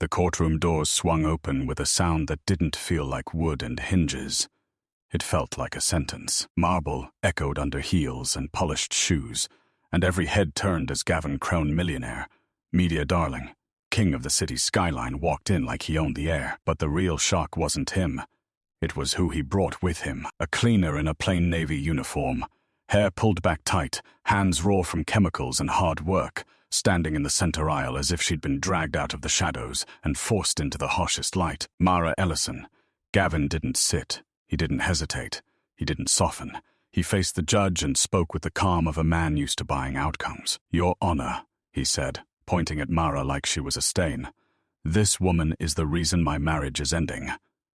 The courtroom doors swung open with a sound that didn't feel like wood and hinges. It felt like a sentence. Marble echoed under heels and polished shoes, and every head turned as Gavin Crone, millionaire, media darling, king of the city's skyline, walked in like he owned the air. But the real shock wasn't him. It was who he brought with him. A cleaner in a plain navy uniform, hair pulled back tight, hands raw from chemicals and hard work, standing in the center aisle as if she'd been dragged out of the shadows and forced into the harshest light. Mara Ellison. Gavin didn't sit. He didn't hesitate. He didn't soften. He faced the judge and spoke with the calm of a man used to buying outcomes. "Your Honor," he said, pointing at Mara like she was a stain. "This woman is the reason my marriage is ending."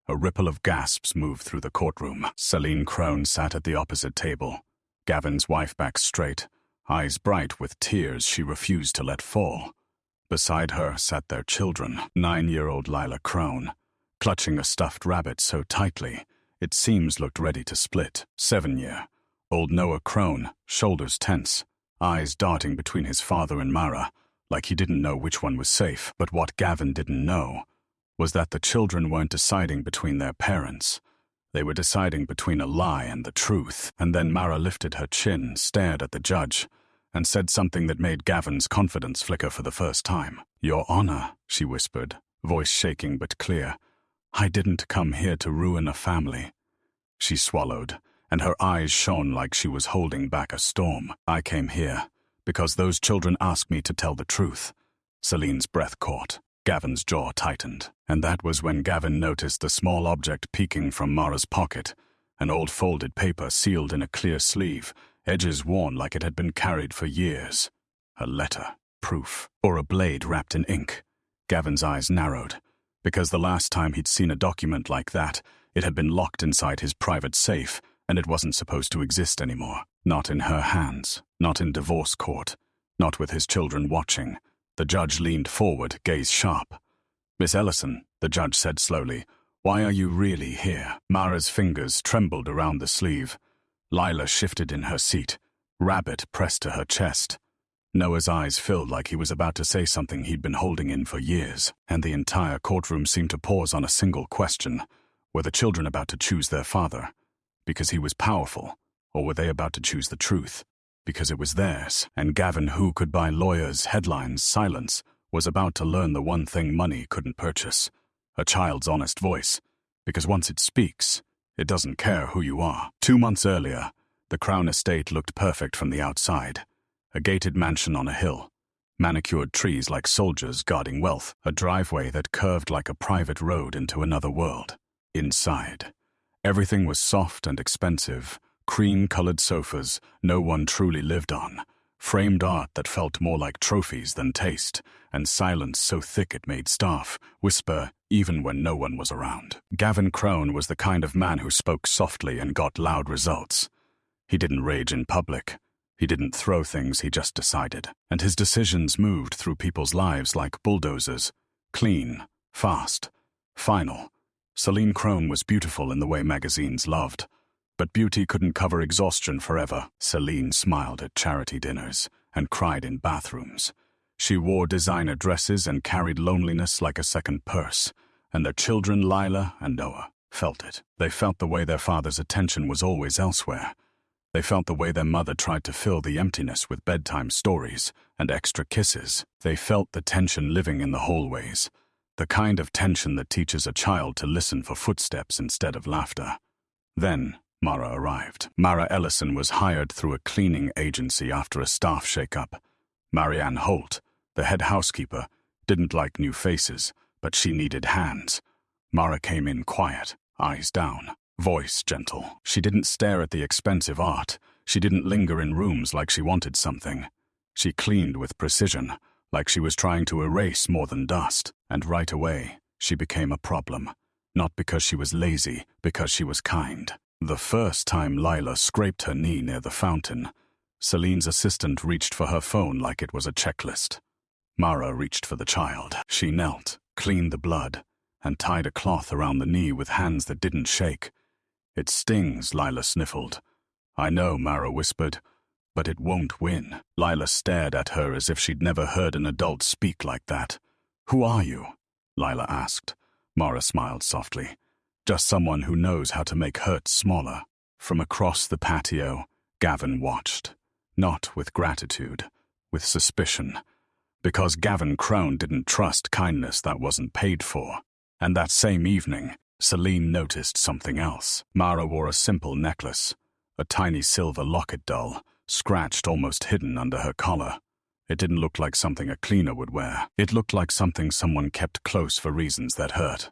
A ripple of gasps moved through the courtroom. Celine Crone sat at the opposite table, Gavin's wife back straight, eyes bright with tears she refused to let fall. Beside her sat their children, 9-year-old Lila Crone, clutching a stuffed rabbit so tightly it seems looked ready to split. 7-year-old Noah Crone, shoulders tense, eyes darting between his father and Mara, like he didn't know which one was safe. But what Gavin didn't know was that the children weren't deciding between their parents. They were deciding between a lie and the truth. And then Mara lifted her chin, stared at the judge, and said something that made Gavin's confidence flicker for the first time. "Your Honor," she whispered, voice shaking but clear, "I didn't come here to ruin a family." She swallowed, and her eyes shone like she was holding back a storm. "I came here because those children asked me to tell the truth." Celine's breath caught. Gavin's jaw tightened, and that was when Gavin noticed the small object peeking from Mara's pocket, an old folded paper sealed in a clear sleeve, edges worn like it had been carried for years. A letter, proof, or a blade wrapped in ink. Gavin's eyes narrowed, because the last time he'd seen a document like that, it had been locked inside his private safe, and it wasn't supposed to exist anymore. Not in her hands, not in divorce court, not with his children watching. The judge leaned forward, gaze sharp. "Miss Ellison," the judge said slowly, "why are you really here?" Mara's fingers trembled around the sleeve. Lila shifted in her seat, rabbit pressed to her chest. Noah's eyes filled like he was about to say something he'd been holding in for years, and the entire courtroom seemed to pause on a single question. Were the children about to choose their father because he was powerful, or were they about to choose the truth because it was theirs? And Gavin, who could buy lawyers, headlines, silence, was about to learn the one thing money couldn't purchase: a child's honest voice, because once it speaks, it doesn't care who you are. 2 months earlier, the Crown estate looked perfect from the outside. A gated mansion on a hill, manicured trees like soldiers guarding wealth, a driveway that curved like a private road into another world. Inside, everything was soft and expensive, cream-colored sofas no one truly lived on, framed art that felt more like trophies than taste, and silence so thick it made staff whisper even when no one was around. Gavin Crone was the kind of man who spoke softly and got loud results. He didn't rage in public. He didn't throw things, he just decided. And his decisions moved through people's lives like bulldozers. Clean, fast, final. Celine Crone was beautiful in the way magazines loved. But beauty couldn't cover exhaustion forever. Celine smiled at charity dinners and cried in bathrooms. She wore designer dresses and carried loneliness like a second purse. And their children, Lila and Noah, felt it. They felt the way their father's attention was always elsewhere. They felt the way their mother tried to fill the emptiness with bedtime stories and extra kisses. They felt the tension living in the hallways, the kind of tension that teaches a child to listen for footsteps instead of laughter. Then Mara arrived. Mara Ellison was hired through a cleaning agency after a staff shakeup. Marianne Holt, the head housekeeper, didn't like new faces, but she needed hands. Mara came in quiet, eyes down, voice gentle. She didn't stare at the expensive art. She didn't linger in rooms like she wanted something. She cleaned with precision, like she was trying to erase more than dust. And right away, she became a problem. Not because she was lazy, because she was kind. The first time Lila scraped her knee near the fountain, Celine's assistant reached for her phone like it was a checklist. Mara reached for the child. She knelt, cleaned the blood, and tied a cloth around the knee with hands that didn't shake. "It stings," Lila sniffled. "I know," Mara whispered, "but it won't win." Lila stared at her as if she'd never heard an adult speak like that. "Who are you?" Lila asked. Mara smiled softly. Just someone who knows how to make hurt smaller. From across the patio, Gavin watched. Not with gratitude, with suspicion. Because Gavin Crone didn't trust kindness that wasn't paid for. And that same evening, Celine noticed something else. Mara wore a simple necklace, a tiny silver locket doll, scratched almost hidden under her collar. It didn't look like something a cleaner would wear. It looked like something someone kept close for reasons that hurt.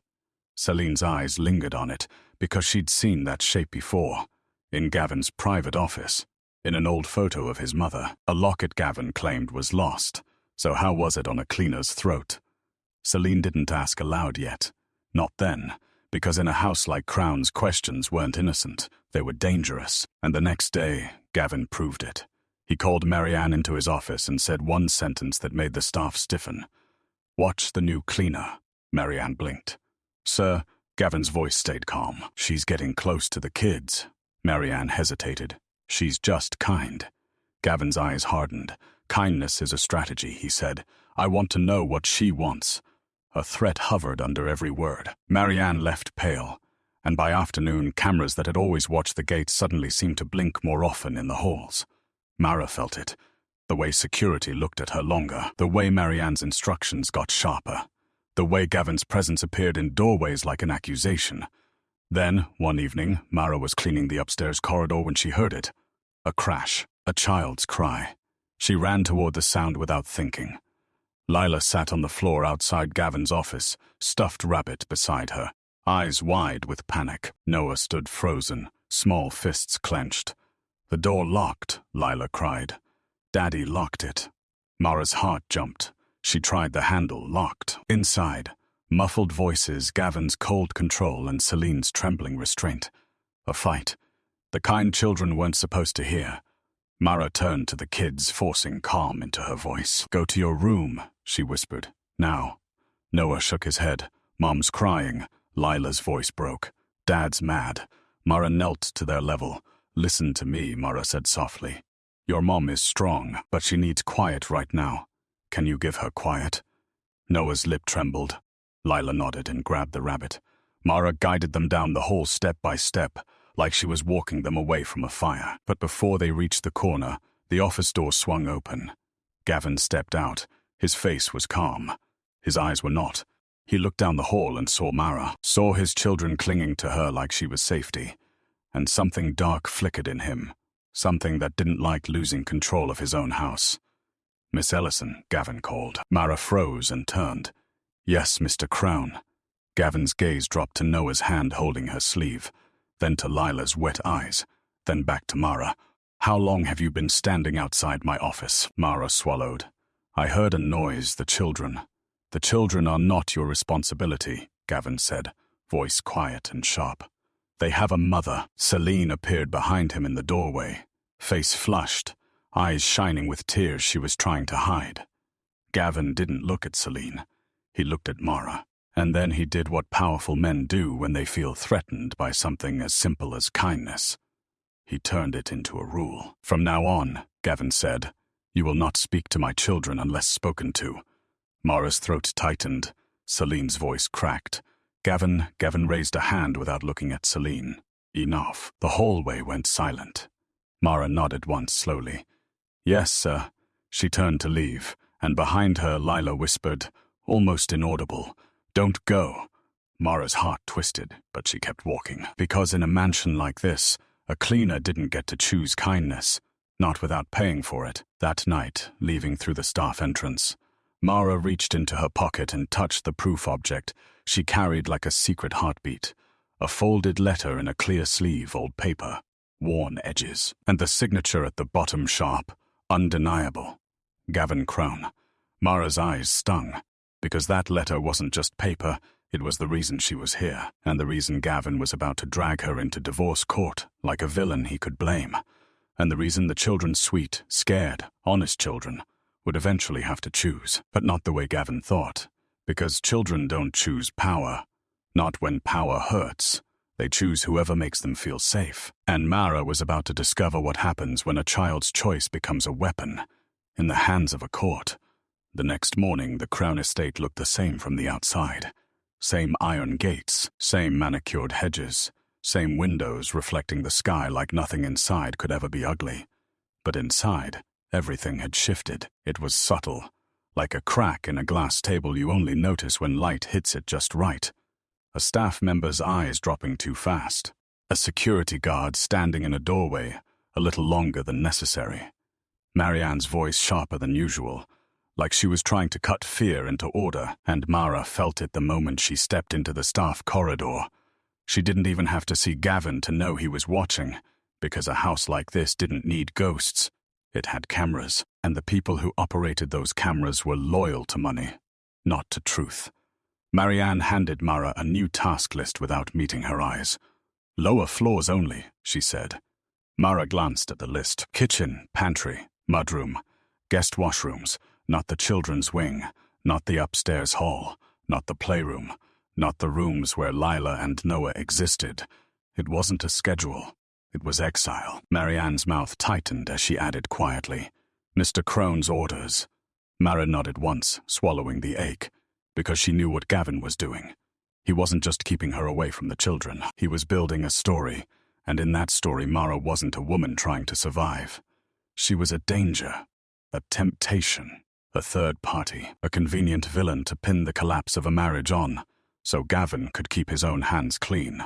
Celine's eyes lingered on it because she'd seen that shape before, in Gavin's private office, in an old photo of his mother. A locket Gavin claimed was lost, so how was it on a cleaner's throat? Celine didn't ask aloud yet. Not then, because in a house like Crown's, questions weren't innocent, they were dangerous. And the next day, Gavin proved it. He called Marianne into his office and said one sentence that made the staff stiffen. "Watch the new cleaner." Marianne blinked. "Sir," Gavin's voice stayed calm. "She's getting close to the kids." Marianne hesitated. "She's just kind." Gavin's eyes hardened. "Kindness is a strategy," he said. "I want to know what she wants." A threat hovered under every word. Marianne left pale, and by afternoon, cameras that had always watched the gate suddenly seemed to blink more often in the halls. Mara felt it. The way security looked at her longer, the way Marianne's instructions got sharper, the way Gavin's presence appeared in doorways like an accusation. Then, one evening, Mara was cleaning the upstairs corridor when she heard it. A crash, a child's cry. She ran toward the sound without thinking. Lila sat on the floor outside Gavin's office, stuffed rabbit beside her, eyes wide with panic. Noah stood frozen, small fists clenched. "The door locked," Lila cried. "Daddy locked it." Mara's heart jumped. She tried the handle, locked. Inside, muffled voices, Gavin's cold control and Celine's trembling restraint. A fight. The kind children weren't supposed to hear. Mara turned to the kids, forcing calm into her voice. "Go to your room," she whispered. "Now." Noah shook his head. "Mom's crying." Lila's voice broke. "Dad's mad." Mara knelt to their level. "Listen to me," Mara said softly. "Your mom is strong, but she needs quiet right now. Can you give her quiet?" Noah's lip trembled. Lila nodded and grabbed the rabbit. Mara guided them down the hall step by step, like she was walking them away from a fire. But before they reached the corner, the office door swung open. Gavin stepped out. His face was calm. His eyes were not. He looked down the hall and saw Mara, saw his children clinging to her like she was safety. And something dark flickered in him, something that didn't like losing control of his own house. "Miss Ellison," Gavin called. Mara froze and turned. "Yes, Mr. Crone." Gavin's gaze dropped to Noah's hand holding her sleeve, then to Lila's wet eyes, then back to Mara. "How long have you been standing outside my office?" Mara swallowed. "I heard a noise, the children." "The children are not your responsibility," Gavin said, voice quiet and sharp. "They have a mother." Celine appeared behind him in the doorway, face flushed, eyes shining with tears she was trying to hide. Gavin didn't look at Celine. He looked at Mara. And then he did what powerful men do when they feel threatened by something as simple as kindness. He turned it into a rule. "From now on," Gavin said, "you will not speak to my children unless spoken to." Mara's throat tightened. Celine's voice cracked. Gavin raised a hand without looking at Celine. "Enough." The hallway went silent. Mara nodded once slowly. "Yes, sir." She turned to leave, and behind her Lila whispered, almost inaudible, "Don't go." Mara's heart twisted, but she kept walking. Because in a mansion like this, a cleaner didn't get to choose kindness, not without paying for it. That night, leaving through the staff entrance, Mara reached into her pocket and touched the proof object she carried like a secret heartbeat. A folded letter in a clear sleeve, old paper, worn edges, and the signature at the bottom sharp, undeniable. Gavin Crone. Mara's eyes stung, because that letter wasn't just paper, it was the reason she was here, and the reason Gavin was about to drag her into divorce court like a villain he could blame, and the reason the children, sweet, scared, honest children, would eventually have to choose, but not the way Gavin thought, because children don't choose power. Not when power hurts. They choose whoever makes them feel safe. And Mara was about to discover what happens when a child's choice becomes a weapon in the hands of a court. The next morning, the Crown estate looked the same from the outside. Same iron gates, same manicured hedges, same windows reflecting the sky like nothing inside could ever be ugly. But inside, everything had shifted. It was subtle, like a crack in a glass table you only notice when light hits it just right. A staff member's eyes dropping too fast. A security guard standing in a doorway, a little longer than necessary. Marianne's voice sharper than usual, like she was trying to cut fear into order, and Mara felt it the moment she stepped into the staff corridor. She didn't even have to see Gavin to know he was watching, because a house like this didn't need ghosts. It had cameras, and the people who operated those cameras were loyal to money, not to truth. Marianne handed Mara a new task list without meeting her eyes. "Lower floors only," she said. Mara glanced at the list. Kitchen, pantry, mudroom, guest washrooms, not the children's wing, not the upstairs hall, not the playroom, not the rooms where Lila and Noah existed. It wasn't a schedule. It was exile. Marianne's mouth tightened as she added quietly, "Mr. Crone's orders." Mara nodded once, swallowing the ache, because she knew what Gavin was doing. He wasn't just keeping her away from the children. He was building a story, and in that story Mara wasn't a woman trying to survive. She was a danger, a temptation, a third party, a convenient villain to pin the collapse of a marriage on, so Gavin could keep his own hands clean.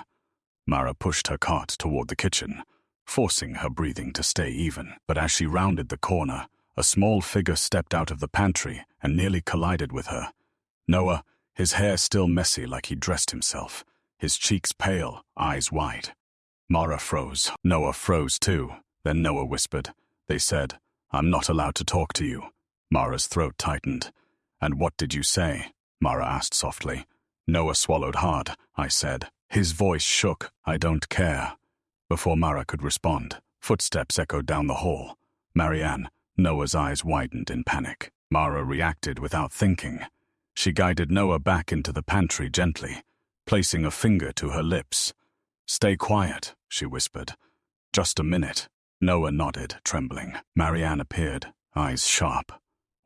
Mara pushed her cart toward the kitchen, forcing her breathing to stay even. But as she rounded the corner, a small figure stepped out of the pantry and nearly collided with her. Noah, his hair still messy like he'd dressed himself, his cheeks pale, eyes wide. Mara froze. Noah froze too. Then Noah whispered. "They said, 'I'm not allowed to talk to you.'" Mara's throat tightened. "And what did you say?" Mara asked softly. Noah swallowed hard. "I said." His voice shook. "I don't care." Before Mara could respond, footsteps echoed down the hall. "Marianne." Noah's eyes widened in panic. Mara reacted without thinking. She guided Noah back into the pantry gently, placing a finger to her lips. "Stay quiet," she whispered. "Just a minute." Noah nodded, trembling. Marianne appeared, eyes sharp.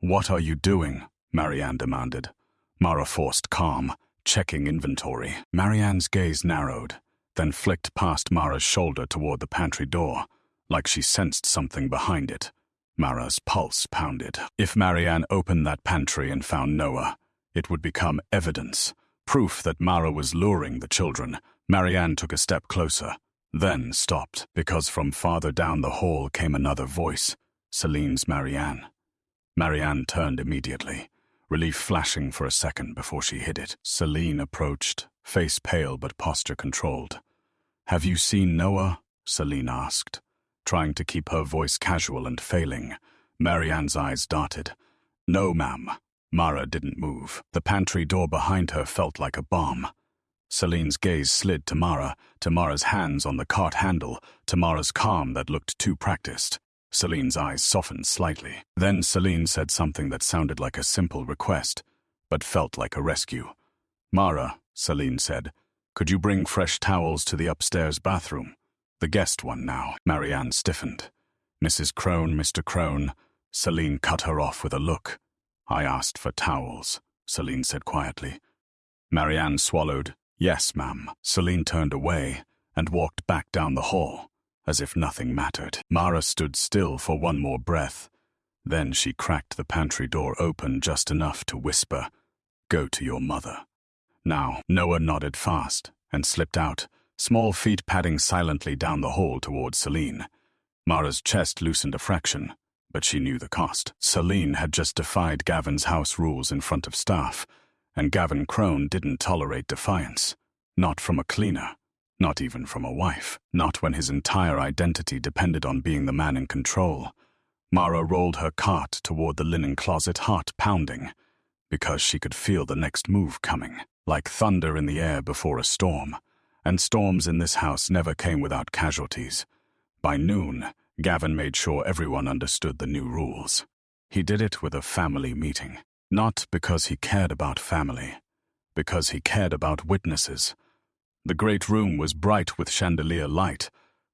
"What are you doing?" Marianne demanded. Mara forced calm, checking inventory. Marianne's gaze narrowed, then flicked past Mara's shoulder toward the pantry door, like she sensed something behind it. Mara's pulse pounded. If Marianne opened that pantry and found Noah, it would become evidence, proof that Mara was luring the children. Marianne took a step closer, then stopped, because from farther down the hall came another voice, Celine's Marianne. Marianne turned immediately, relief flashing for a second before she hid it. Celine approached, face pale but posture controlled. "Have you seen Noah?" Celine asked, trying to keep her voice casual and failing. Marianne's eyes darted. "No, ma'am." Mara didn't move. The pantry door behind her felt like a bomb. Celine's gaze slid to Mara, to Mara's hands on the cart handle, to Mara's calm that looked too practiced. Celine's eyes softened slightly. Then Celine said something that sounded like a simple request, but felt like a rescue. "Mara," Celine said, "could you bring fresh towels to the upstairs bathroom? The guest one now." Marianne stiffened. "Mrs. Crone, Mr. Crone." Celine cut her off with a look. "I asked for towels," Celine said quietly. Marianne swallowed. "Yes, ma'am." Celine turned away and walked back down the hall, as if nothing mattered. Mara stood still for one more breath. Then she cracked the pantry door open just enough to whisper, "Go to your mother." Now, Noah nodded fast and slipped out, small feet padding silently down the hall towards Celine. Mara's chest loosened a fraction, but she knew the cost. Celine had just defied Gavin's house rules in front of staff, and Gavin Crone didn't tolerate defiance. Not from a cleaner. Not even from a wife. Not when his entire identity depended on being the man in control. Mara rolled her cart toward the linen closet, heart pounding, because she could feel the next move coming, like thunder in the air before a storm. And storms in this house never came without casualties. By noon, Gavin made sure everyone understood the new rules. He did it with a family meeting. Not because he cared about family, because he cared about witnesses. The great room was bright with chandelier light,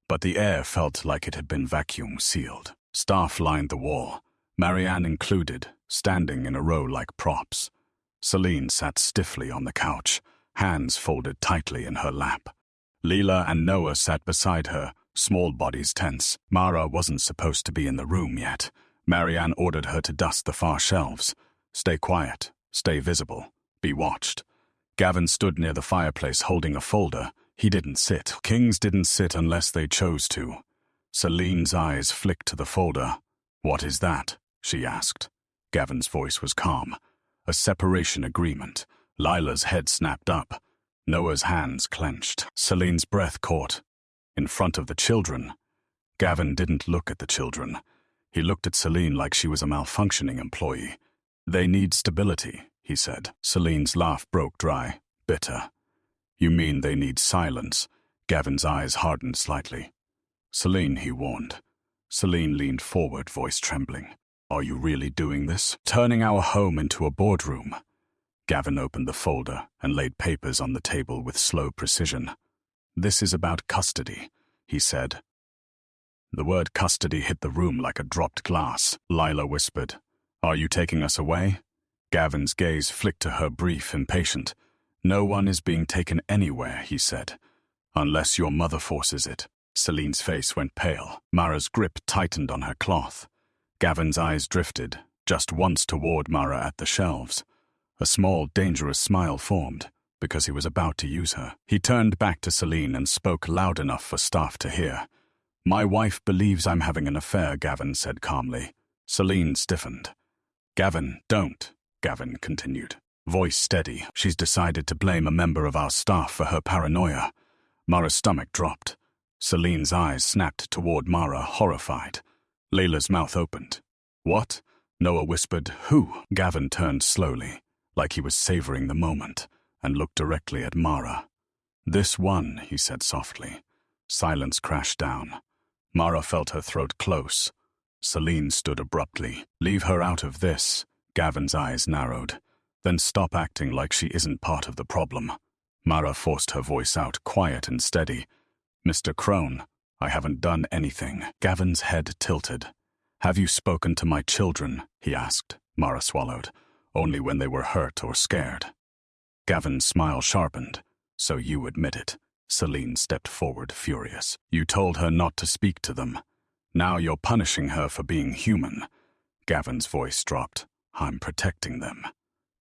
but the air felt like it had been vacuum sealed. Staff lined the wall, Marianne included, standing in a row like props. Celine sat stiffly on the couch, hands folded tightly in her lap. Leela and Noah sat beside her, small bodies tense. Mara wasn't supposed to be in the room yet. Marianne ordered her to dust the far shelves. Stay quiet, stay visible, be watched. Gavin stood near the fireplace holding a folder. He didn't sit. Kings didn't sit unless they chose to. Celine's eyes flicked to the folder. "What is that?" she asked. Gavin's voice was calm. A separation agreement. Lila's head snapped up. Noah's hands clenched. Celine's breath caught. In front of the children. Gavin didn't look at the children. He looked at Celine like she was a malfunctioning employee. "They need stability," he said. Celine's laugh broke dry, bitter. "You mean they need silence?" Gavin's eyes hardened slightly. "Celine," he warned. Celine leaned forward, voice trembling. "Are you really doing this? Turning our home into a boardroom?" Gavin opened the folder and laid papers on the table with slow precision. "This is about custody," he said. The word custody hit the room like a dropped glass. Lila whispered, "Are you taking us away?" Gavin's gaze flicked to her, brief, impatient. "No one is being taken anywhere," he said. "Unless your mother forces it." Celine's face went pale. Mara's grip tightened on her cloth. Gavin's eyes drifted, just once toward Mara at the shelves. A small, dangerous smile formed, because he was about to use her. He turned back to Celine and spoke loud enough for staff to hear. "My wife believes I'm having an affair," Gavin said calmly. Celine stiffened. "Gavin, don't," Gavin continued. Voice steady. "She's decided to blame a member of our staff for her paranoia." Mara's stomach dropped. Celine's eyes snapped toward Mara, horrified. Layla's mouth opened. "What?" Noah whispered. "Who?" Gavin turned slowly, like he was savoring the moment, and looked directly at Mara. "This one," he said softly. Silence crashed down. Mara felt her throat close. Celine stood abruptly. "Leave her out of this." Gavin's eyes narrowed. "Then stop acting like she isn't part of the problem." Mara forced her voice out, quiet and steady. "Mr. Crone, I haven't done anything." Gavin's head tilted. "Have you spoken to my children?" he asked. Mara swallowed. "Only when they were hurt or scared." Gavin's smile sharpened. "So you admit it." Celine stepped forward, furious. "You told her not to speak to them. Now you're punishing her for being human." Gavin's voice dropped. "I'm protecting them."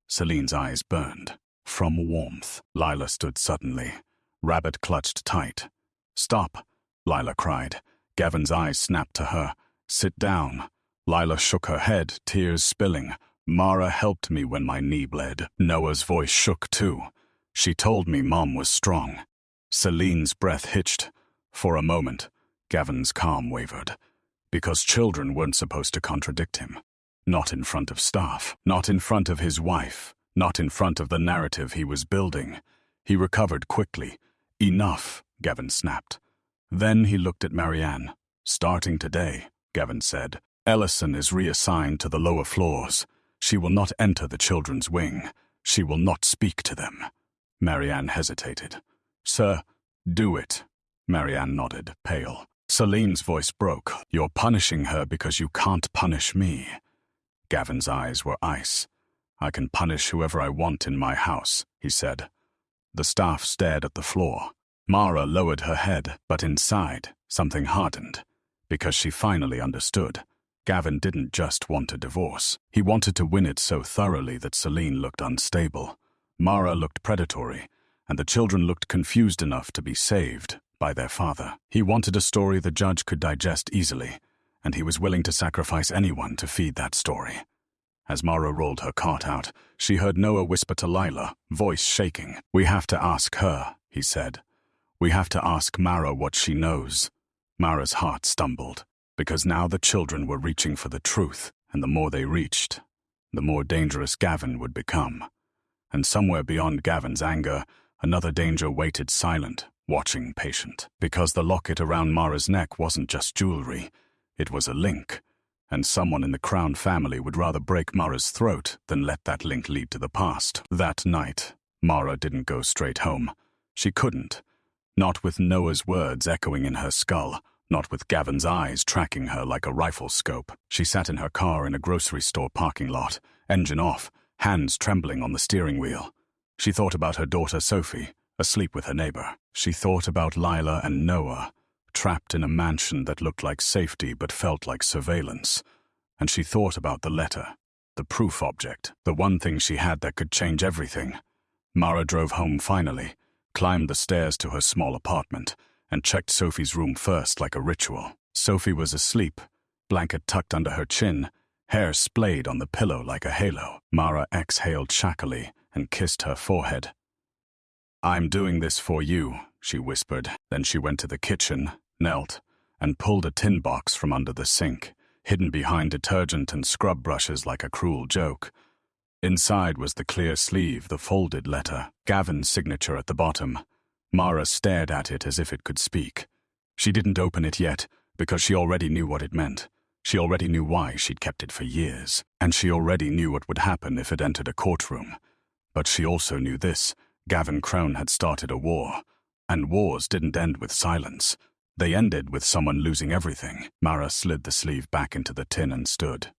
Celine's eyes burned. From warmth, Lila stood suddenly. Rabbit clutched tight. "Stop," Lila cried. Gavin's eyes snapped to her. "Sit down." Lila shook her head, tears spilling. "Mara helped me when my knee bled." Noah's voice shook too. "She told me Mom was strong." Celine's breath hitched. For a moment, Gavin's calm wavered. Because children weren't supposed to contradict him. Not in front of staff. Not in front of his wife. Not in front of the narrative he was building. He recovered quickly. "Enough," Gavin snapped. Then he looked at Marianne. "Starting today," Gavin said, "Ellison is reassigned to the lower floors. She will not enter the children's wing. She will not speak to them." Marianne hesitated. "Sir, do it." Marianne nodded, pale. Celine's voice broke. "You're punishing her because you can't punish me." Gavin's eyes were ice. "I can punish whoever I want in my house," he said. The staff stared at the floor. Mara lowered her head, but inside, something hardened. Because she finally understood. Gavin didn't just want a divorce. He wanted to win it so thoroughly that Celine looked unstable. Mara looked predatory, and the children looked confused enough to be saved by their father. He wanted a story the judge could digest easily, and he was willing to sacrifice anyone to feed that story. As Mara rolled her cart out, she heard Noah whisper to Lila, voice shaking. "We have to ask her," he said. "We have to ask Mara what she knows." Mara's heart stumbled, because now the children were reaching for the truth, and the more they reached, the more dangerous Gavin would become. And somewhere beyond Gavin's anger, another danger waited silent, watching patient. Because the locket around Mara's neck wasn't just jewelry, it was a link. And someone in the Crown family would rather break Mara's throat than let that link lead to the past. That night, Mara didn't go straight home. She couldn't. Not with Noah's words echoing in her skull. not with Gavin's eyes tracking her like a rifle scope. She sat in her car in a grocery store parking lot, engine off, hands trembling on the steering wheel. She thought about her daughter Sophie, asleep with her neighbor. She thought about Lila and Noah, trapped in a mansion that looked like safety but felt like surveillance. And she thought about the letter, the proof object, the one thing she had that could change everything. Mara drove home finally, climbed the stairs to her small apartment, and checked Sophie's room first like a ritual. Sophie was asleep, blanket tucked under her chin, hair splayed on the pillow like a halo. Mara exhaled shackily and kissed her forehead. "I'm doing this for you," she whispered. Then she went to the kitchen, knelt, and pulled a tin box from under the sink, hidden behind detergent and scrub brushes like a cruel joke. Inside was the clear sleeve, the folded letter, Gavin's signature at the bottom. Mara stared at it as if it could speak. She didn't open it yet, because she already knew what it meant. She already knew why she'd kept it for years, and she already knew what would happen if it entered a courtroom. But she also knew this: Gavin Crone had started a war, and wars didn't end with silence. They ended with someone losing everything. Mara slid the sleeve back into the tin and stood.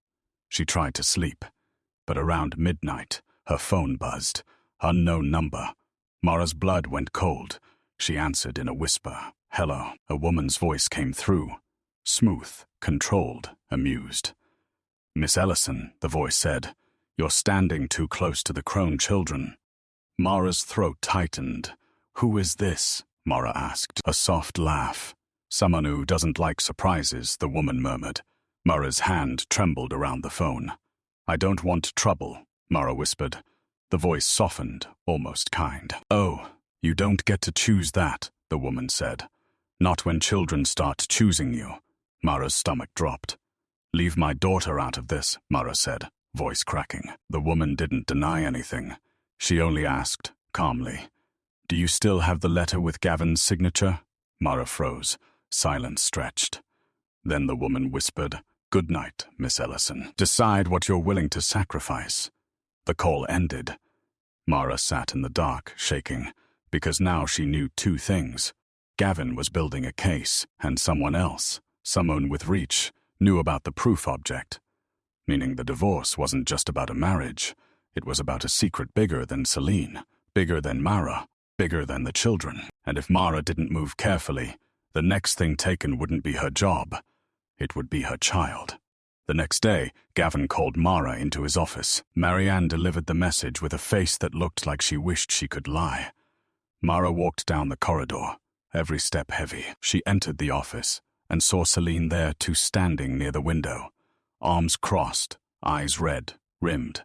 She tried to sleep, but around midnight, her phone buzzed. Unknown number. Mara's blood went cold. She answered in a whisper. "Hello." A woman's voice came through. Smooth, controlled, amused. "Miss Ellison," the voice said, "you're standing too close to the Crone children." Mara's throat tightened. "Who is this?" Mara asked. A soft laugh. "Someone who doesn't like surprises," the woman murmured. Mara's hand trembled around the phone. "I don't want trouble," Mara whispered. The voice softened, almost kind. "Oh, you don't get to choose that," the woman said. "Not when children start choosing you." Mara's stomach dropped. "Leave my daughter out of this," Mara said, voice cracking. The woman didn't deny anything. She only asked, calmly, "Do you still have the letter with Gavin's signature?" Mara froze. Silence stretched. Then the woman whispered, "Good night, Miss Ellison. Decide what you're willing to sacrifice." The call ended. Mara sat in the dark, shaking, because now she knew two things. Gavin was building a case, and someone else, someone with reach, knew about the proof object. Meaning the divorce wasn't just about a marriage. It was about a secret bigger than Celine, bigger than Mara, bigger than the children. And if Mara didn't move carefully, the next thing taken wouldn't be her job. It would be her child. The next day, Gavin called Mara into his office. Marianne delivered the message with a face that looked like she wished she could lie. Mara walked down the corridor, every step heavy. She entered the office and saw Celine there too, standing near the window, arms crossed, eyes red, rimmed.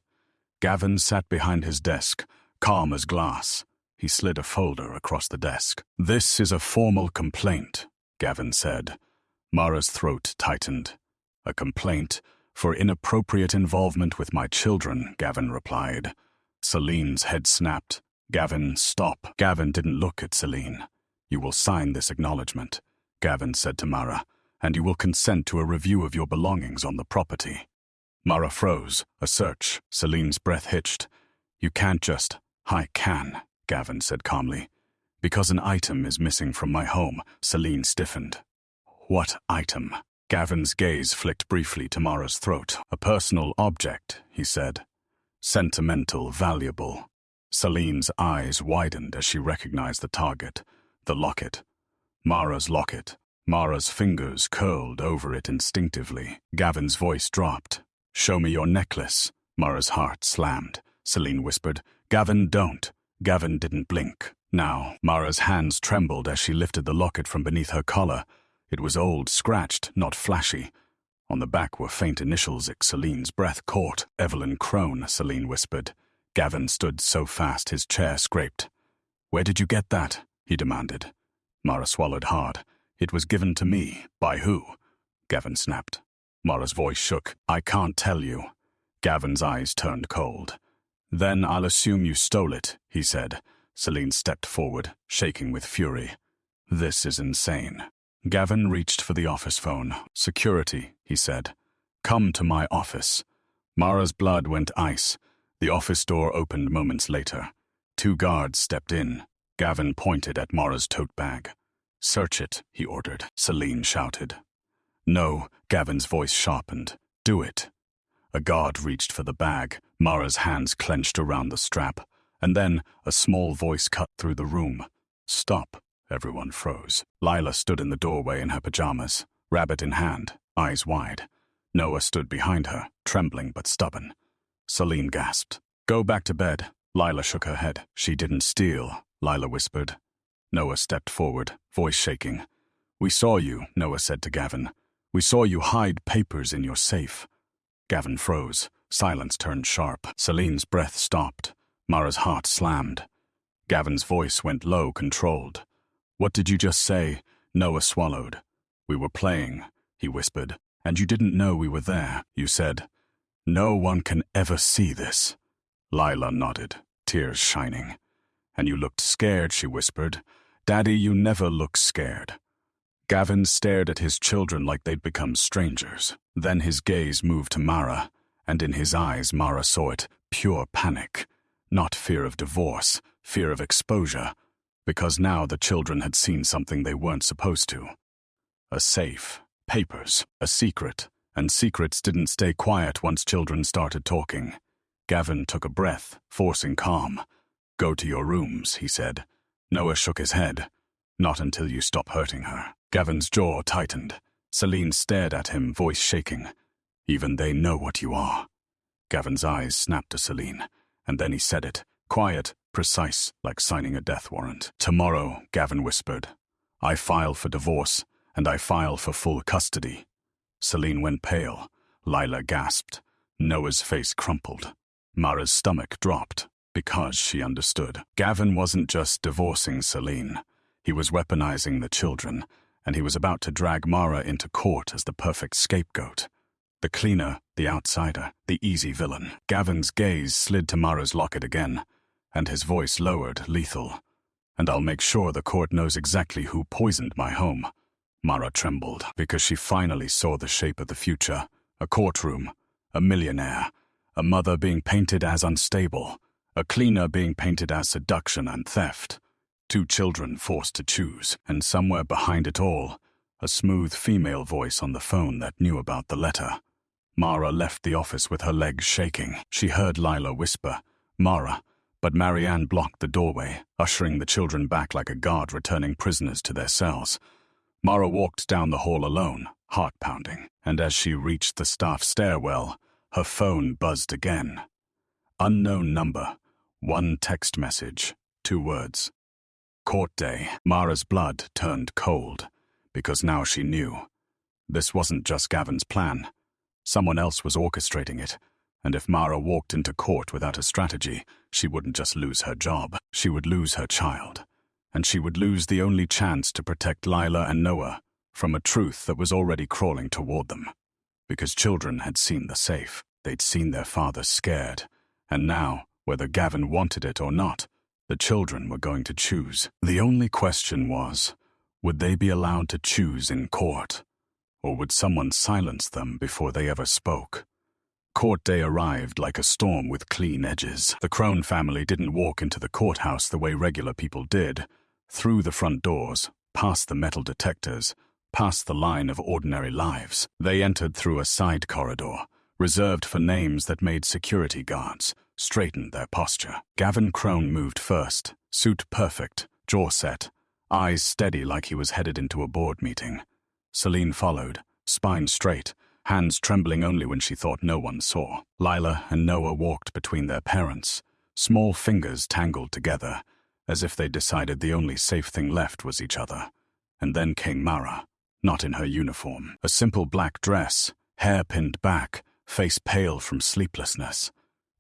Gavin sat behind his desk, calm as glass. He slid a folder across the desk. "This is a formal complaint," Gavin said. Mara's throat tightened. "A complaint for inappropriate involvement with my children," Gavin replied. Celine's head snapped. "Gavin, stop." Gavin didn't look at Celine. "You will sign this acknowledgement," Gavin said to Mara, "and you will consent to a review of your belongings on the property." Mara froze. "A search." Celine's breath hitched. "You can't just—" "I can," Gavin said calmly. "Because an item is missing from my home." Celine stiffened. "What item?" Gavin's gaze flicked briefly to Mara's throat. "A personal object," he said. "Sentimental, valuable." Celine's eyes widened as she recognized the target. The locket. Mara's locket. Mara's fingers curled over it instinctively. Gavin's voice dropped. "Show me your necklace." Mara's heart slammed. Celine whispered, "Gavin, don't." Gavin didn't blink. Now, Mara's hands trembled as she lifted the locket from beneath her collar. It was old, scratched, not flashy. On the back were faint initials. Celine's breath caught. "Evelyn Crone," Celine whispered. Gavin stood so fast his chair scraped. "Where did you get that?" he demanded. Mara swallowed hard. "It was given to me." "By who?" Gavin snapped. Mara's voice shook. "I can't tell you." Gavin's eyes turned cold. "Then I'll assume you stole it," he said. Celine stepped forward, shaking with fury. "This is insane." Gavin reached for the office phone. "Security," he said. "Come to my office." Mara's blood went ice. The office door opened moments later. 2 guards stepped in. Gavin pointed at Mara's tote bag. "Search it," he ordered. Celine shouted. "No," Gavin's voice sharpened. "Do it." A guard reached for the bag. Mara's hands clenched around the strap. And then a small voice cut through the room. "Stop." Everyone froze. Lila stood in the doorway in her pajamas, rabbit in hand, eyes wide. Noah stood behind her, trembling but stubborn. Celine gasped. "Go back to bed." Lila shook her head. "She didn't steal," Lila whispered. Noah stepped forward, voice shaking. "We saw you," Noah said to Gavin. "We saw you hide papers in your safe." Gavin froze. Silence turned sharp. Celine's breath stopped. Mara's heart slammed. Gavin's voice went low, controlled. "What did you just say?" Noah swallowed. "We were playing," he whispered. "And you didn't know we were there. You said, 'No one can ever see this.'" Lila nodded, tears shining. "And you looked scared," she whispered. "Daddy, you never look scared." Gavin stared at his children like they'd become strangers. Then his gaze moved to Mara, and in his eyes Mara saw it, pure panic. Not fear of divorce, fear of exposure, because now the children had seen something they weren't supposed to. A safe, papers, a secret, and secrets didn't stay quiet once children started talking. Gavin took a breath, forcing calm. "Go to your rooms," he said. Noah shook his head. "Not until you stop hurting her." Gavin's jaw tightened. Celine stared at him, voice shaking. "Even they know what you are." Gavin's eyes snapped to Celine, and then he said it, quiet, precise, like signing a death warrant. "Tomorrow," Gavin whispered, "I file for divorce, and I file for full custody." Celine went pale. Lila gasped. Noah's face crumpled. Mara's stomach dropped, because she understood. Gavin wasn't just divorcing Celine. He was weaponizing the children, and he was about to drag Mara into court as the perfect scapegoat. The cleaner, the outsider, the easy villain. Gavin's gaze slid to Mara's locket again, and his voice lowered, lethal. "And I'll make sure the court knows exactly who poisoned my home." Mara trembled, because she finally saw the shape of the future. A courtroom, a millionaire, a mother being painted as unstable, a cleaner being painted as seduction and theft. Two children forced to choose, and somewhere behind it all, a smooth female voice on the phone that knew about the letter. Mara left the office with her legs shaking. She heard Lila whisper, "Mara," but Marianne blocked the doorway, ushering the children back like a guard returning prisoners to their cells. Mara walked down the hall alone, heart pounding, and as she reached the staff stairwell, her phone buzzed again. Unknown number, one text message, 2 words. Court day. Mara's blood turned cold, because now she knew. This wasn't just Gavin's plan. Someone else was orchestrating it, and if Mara walked into court without a strategy, she wouldn't just lose her job, she would lose her child. And she would lose the only chance to protect Lila and Noah from a truth that was already crawling toward them. Because children had seen the safe, they'd seen their father scared, and now, whether Gavin wanted it or not, the children were going to choose. The only question was, would they be allowed to choose in court? Or would someone silence them before they ever spoke? Court day arrived like a storm with clean edges. The Crone family didn't walk into the courthouse the way regular people did. Through the front doors, past the metal detectors, past the line of ordinary lives. They entered through a side corridor, reserved for names that made security guards straighten their posture. Gavin Crone moved first, suit perfect, jaw set, eyes steady like he was headed into a board meeting. Celine followed, spine straight, hands trembling only when she thought no one saw. Lila and Noah walked between their parents, small fingers tangled together, as if they decided the only safe thing left was each other. And then came Mara, not in her uniform. A simple black dress, hair pinned back, face pale from sleeplessness.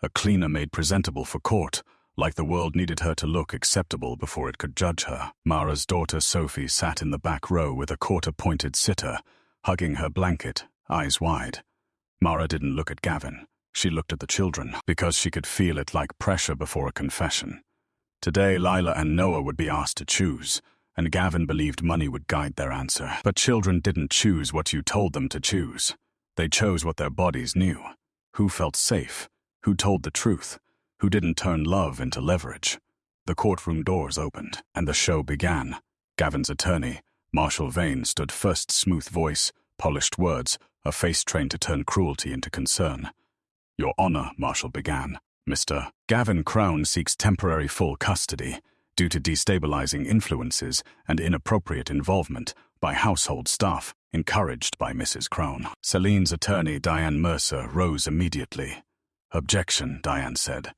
A cleaner made presentable for court, like the world needed her to look acceptable before it could judge her. Mara's daughter Sophie sat in the back row with a court-appointed sitter, hugging her blanket, eyes wide. Mara didn't look at Gavin. She looked at the children, because she could feel it like pressure before a confession. Today, Lila and Noah would be asked to choose, and Gavin believed money would guide their answer. But children didn't choose what you told them to choose. They chose what their bodies knew. Who felt safe? Who told the truth? Who didn't turn love into leverage? The courtroom doors opened, and the show began. Gavin's attorney, Marshal Vane stood first, smooth voice, polished words, a face trained to turn cruelty into concern. Your Honor, Marshal began. Mr. Gavin Crown seeks temporary full custody due to destabilizing influences and inappropriate involvement by household staff, encouraged by Mrs. Crown. Celine's attorney, Diane Mercer, rose immediately. Objection, Diane said.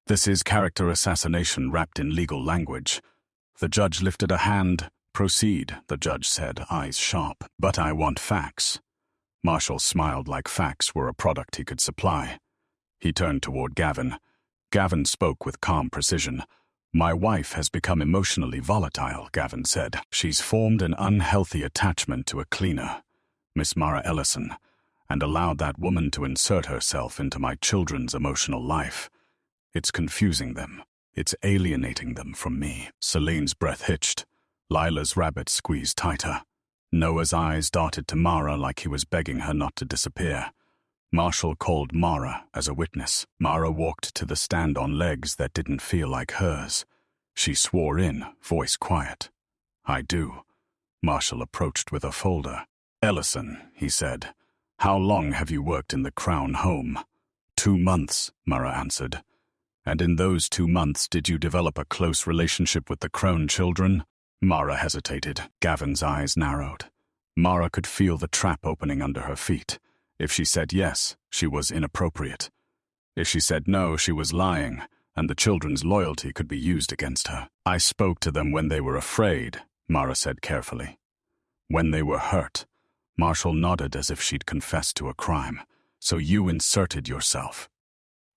This is character assassination wrapped in legal language. The judge lifted a hand. Proceed, the judge said, eyes sharp. But I want facts. Marshall smiled like facts were a product he could supply. He turned toward Gavin. Gavin spoke with calm precision. My wife has become emotionally volatile, Gavin said. She's formed an unhealthy attachment to a cleaner, Miss Mara Ellison, and allowed that woman to insert herself into my children's emotional life. It's confusing them. It's alienating them from me. Celine's breath hitched. Lila's rabbit squeezed tighter. Noah's eyes darted to Mara like he was begging her not to disappear. Marshall called Mara as a witness. Mara walked to the stand on legs that didn't feel like hers. She swore in, voice quiet. I do. Marshall approached with a folder. Ellison, he said, how long have you worked in the Crown home? 2 months, Mara answered. And in those 2 months did you develop a close relationship with the Crown children? Mara hesitated. Gavin's eyes narrowed. Mara could feel the trap opening under her feet. If she said yes, she was inappropriate. If she said no, she was lying, and the children's loyalty could be used against her. I spoke to them when they were afraid, Mara said carefully. When they were hurt. Marshall nodded as if she'd confessed to a crime. So you inserted yourself.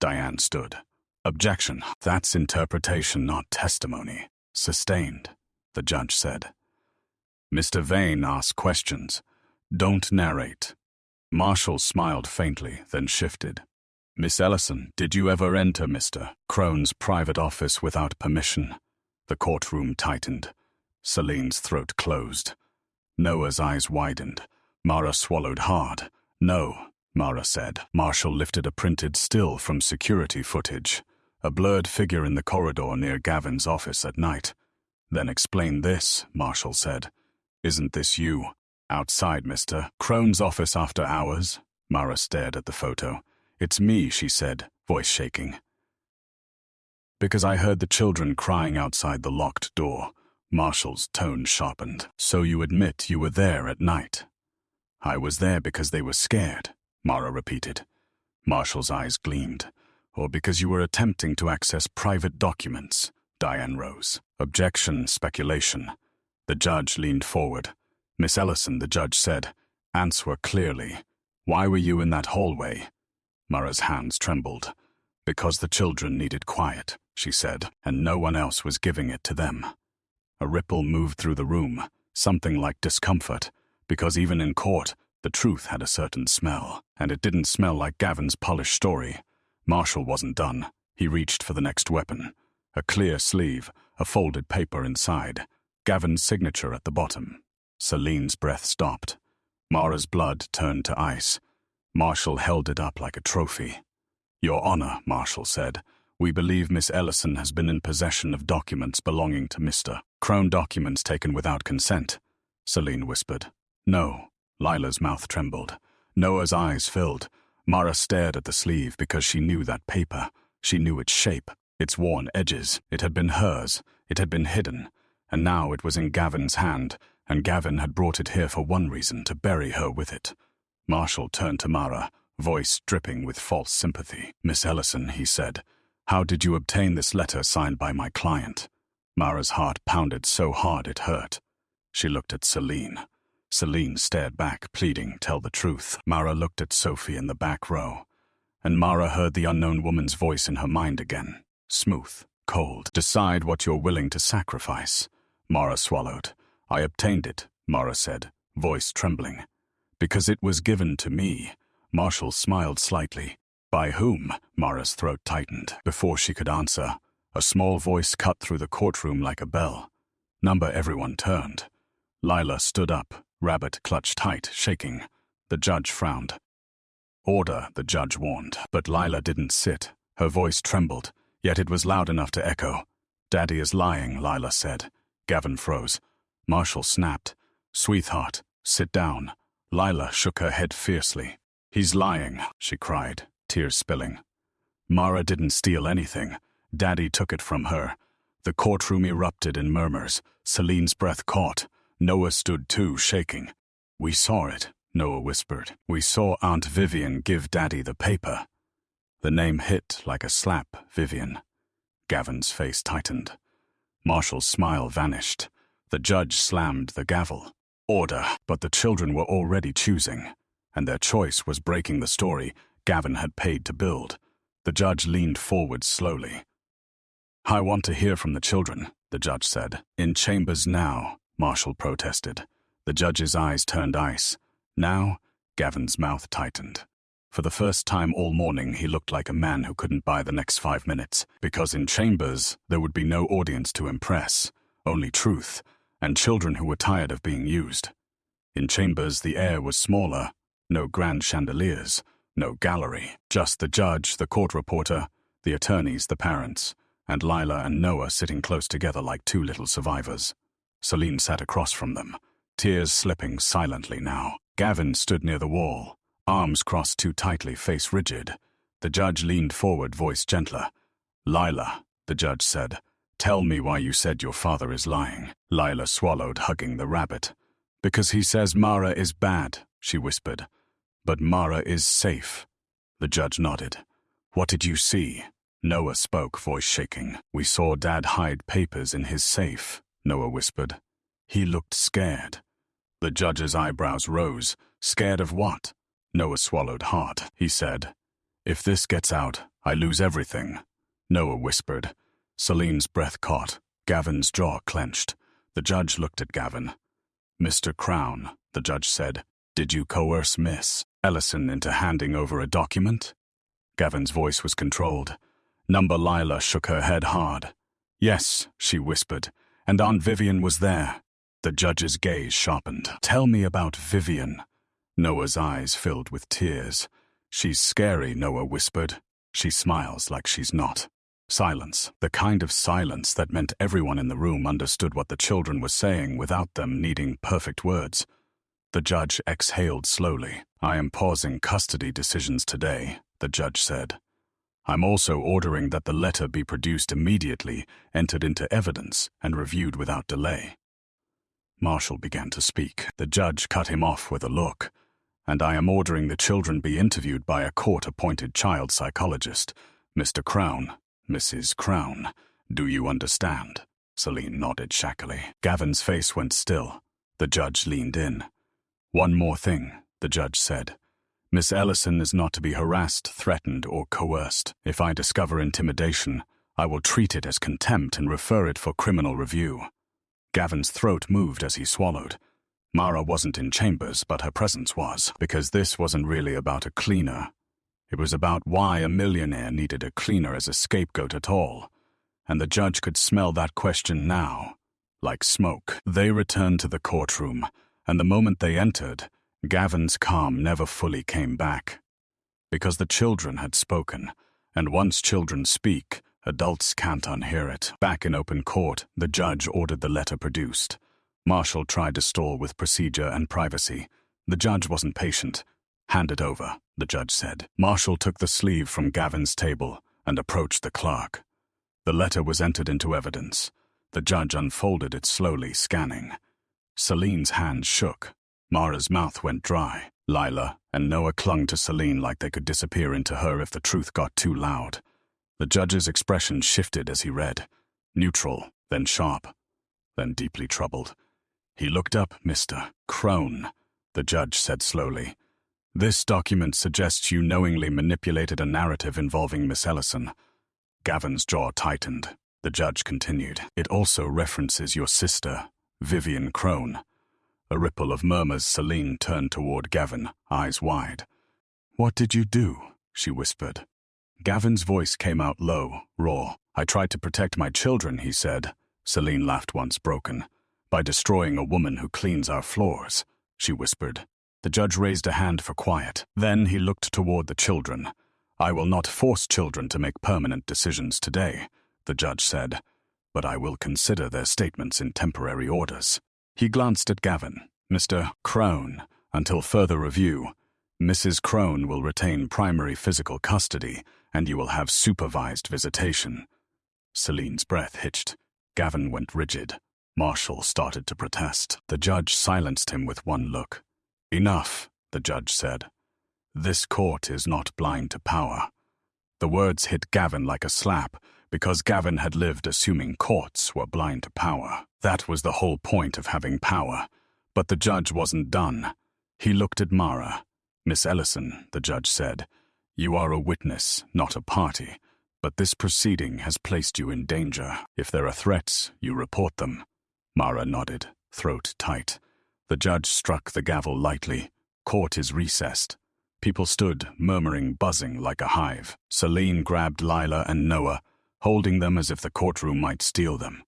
Diane stood. Objection. That's interpretation, not testimony. Sustained, the judge said. Mr. Vane asked questions. Don't narrate. Marshall smiled faintly, then shifted. Miss Ellison, did you ever enter Mr. Crone's private office without permission? The courtroom tightened. Celine's throat closed. Noah's eyes widened. Mara swallowed hard. No, Mara said. Marshall lifted a printed still from security footage, a blurred figure in the corridor near Gavin's office at night. Then explain this, Marshall said. Isn't this you? Outside Mr. Crone's office after hours? Mara stared at the photo. It's me, she said, voice shaking. Because I heard the children crying outside the locked door. Marshall's tone sharpened. So you admit you were there at night? I was there because they were scared, Mara repeated. Marshall's eyes gleamed. Or because you were attempting to access private documents, Diane rose. Objection, speculation. The judge leaned forward. Miss Ellison, the judge said, answer clearly. Why were you in that hallway? Mara's hands trembled. Because the children needed quiet, she said, and no one else was giving it to them. A ripple moved through the room, something like discomfort, because even in court, the truth had a certain smell, and it didn't smell like Gavin's polished story. Marshall wasn't done. He reached for the next weapon. A clear sleeve, a folded paper inside, Gavin's signature at the bottom. Celine's breath stopped. Mara's blood turned to ice. Marshall held it up like a trophy. Your Honor, Marshall said, we believe Miss Ellison has been in possession of documents belonging to Mr. Crown, documents taken without consent. Celine whispered. No. Lila's mouth trembled. Noah's eyes filled. Mara stared at the sleeve because she knew that paper. She knew its shape, its worn edges. It had been hers. It had been hidden. And now it was in Gavin's hand, and Gavin had brought it here for one reason, to bury her with it. Marshall turned to Mara, voice dripping with false sympathy. Miss Ellison, he said, how did you obtain this letter signed by my client? Mara's heart pounded so hard it hurt. She looked at Celine. Celine stared back, pleading, tell the truth. Mara looked at Sophie in the back row, and Mara heard the unknown woman's voice in her mind again. Smooth, cold. Decide what you're willing to sacrifice. Mara swallowed. I obtained it, Mara said, voice trembling. Because it was given to me. Marshall smiled slightly. By whom? Mara's throat tightened. Before she could answer, a small voice cut through the courtroom like a bell. Everyone turned. Lila stood up, rabbit clutched tight, shaking. The judge frowned. Order, the judge warned. But Lila didn't sit. Her voice trembled, yet it was loud enough to echo. Daddy is lying, Lila said. Gavin froze. Marshall snapped. "Sweetheart, sit down." Lila shook her head fiercely. "He's lying," she cried, tears spilling. "Mara didn't steal anything. Daddy took it from her." The courtroom erupted in murmurs. Celine's breath caught. Noah stood too, shaking. "We saw it," Noah whispered. "We saw Aunt Vivian give Daddy the paper." The name hit like a slap, Vivian. Gavin's face tightened. Marshall's smile vanished. The judge slammed the gavel. Order. But the children were already choosing, and their choice was breaking the story Gavin had paid to build. The judge leaned forward slowly. "I want to hear from the children," the judge said. "In chambers now," Marshall protested. The judge's eyes turned ice. "Now?" Gavin's mouth tightened. For the first time all morning, he looked like a man who couldn't buy the next 5 minutes, because in chambers there would be no audience to impress, only truth, and children who were tired of being used. In chambers the air was smaller, no grand chandeliers, no gallery, just the judge, the court reporter, the attorneys, the parents, and Lila and Noah sitting close together like two little survivors. Celine sat across from them, tears slipping silently now. Gavin stood near the wall, arms crossed too tightly, face rigid. The judge leaned forward, voice gentler. "Lila," the judge said, "tell me why you said your father is lying." Lila swallowed, hugging the rabbit. "Because he says Mara is bad," she whispered. "But Mara is safe." The judge nodded. "What did you see?" Noah spoke, voice shaking. "We saw Dad hide papers in his safe," Noah whispered. "He looked scared." The judge's eyebrows rose. "Scared of what?" Noah swallowed hard. He said, "If this gets out, I lose everything." Noah whispered. Celine's breath caught. Gavin's jaw clenched. The judge looked at Gavin. "Mr. Crown," the judge said, "did you coerce Miss Ellison into handing over a document?" Gavin's voice was controlled. Number Lila shook her head hard. "Yes," she whispered, "and Aunt Vivian was there." The judge's gaze sharpened. "Tell me about Vivian." Noah's eyes filled with tears. "She's scary," Noah whispered. "She smiles like she's not." Silence, the kind of silence that meant everyone in the room understood what the children were saying without them needing perfect words. The judge exhaled slowly. "I am pausing custody decisions today," the judge said. "I'm also ordering that the letter be produced immediately, entered into evidence, and reviewed without delay." Marshall began to speak. The judge cut him off with a look. "And I am ordering the children be interviewed by a court-appointed child psychologist. Mr. Crown, Mrs. Crown, do you understand?" Celine nodded shakily. Gavin's face went still. The judge leaned in. "One more thing," the judge said. "Miss Ellison is not to be harassed, threatened, or coerced. If I discover intimidation, I will treat it as contempt and refer it for criminal review." Gavin's throat moved as he swallowed. Mara wasn't in chambers, but her presence was, because this wasn't really about a cleaner. It was about why a millionaire needed a cleaner as a scapegoat at all. And the judge could smell that question now, like smoke. They returned to the courtroom, and the moment they entered, Gavin's calm never fully came back. Because the children had spoken, and once children speak, adults can't unhear it. Back in open court, the judge ordered the letter produced. Marshall tried to stall with procedure and privacy. The judge wasn't patient. "Hand it over," the judge said. Marshall took the sleeve from Gavin's table and approached the clerk. The letter was entered into evidence. The judge unfolded it slowly, scanning. Celine's hand shook. Mara's mouth went dry. Lila and Noah clung to Celine like they could disappear into her if the truth got too loud. The judge's expression shifted as he read. Neutral, then sharp, then deeply troubled. He looked up. "Mr. Crone," the judge said slowly. "This document suggests you knowingly manipulated a narrative involving Miss Ellison." Gavin's jaw tightened. The judge continued. "It also references your sister, Vivian Crone." A ripple of murmurs. Celine turned toward Gavin, eyes wide. "What did you do?" she whispered. Gavin's voice came out low, raw. "I tried to protect my children," he said. Celine laughed once broken. "By destroying a woman who cleans our floors," she whispered. The judge raised a hand for quiet. Then he looked toward the children. "I will not force children to make permanent decisions today," the judge said, "but I will consider their statements in temporary orders." He glanced at Gavin. Mr. Crone, until further review, Mrs. Crone will retain primary physical custody, and you will have supervised visitation. Celine's breath hitched. Gavin went rigid. Marshall started to protest. The judge silenced him with one look. "Enough," the judge said. "This court is not blind to power." The words hit Gavin like a slap, because Gavin had lived assuming courts were blind to power. That was the whole point of having power. But the judge wasn't done. He looked at Mara. "Miss Ellison," the judge said, "you are a witness, not a party, but this proceeding has placed you in danger. If there are threats, you report them." Mara nodded, throat tight. The judge struck the gavel lightly. Court is recessed. People stood, murmuring, buzzing like a hive. Celine grabbed Lila and Noah, holding them as if the courtroom might steal them.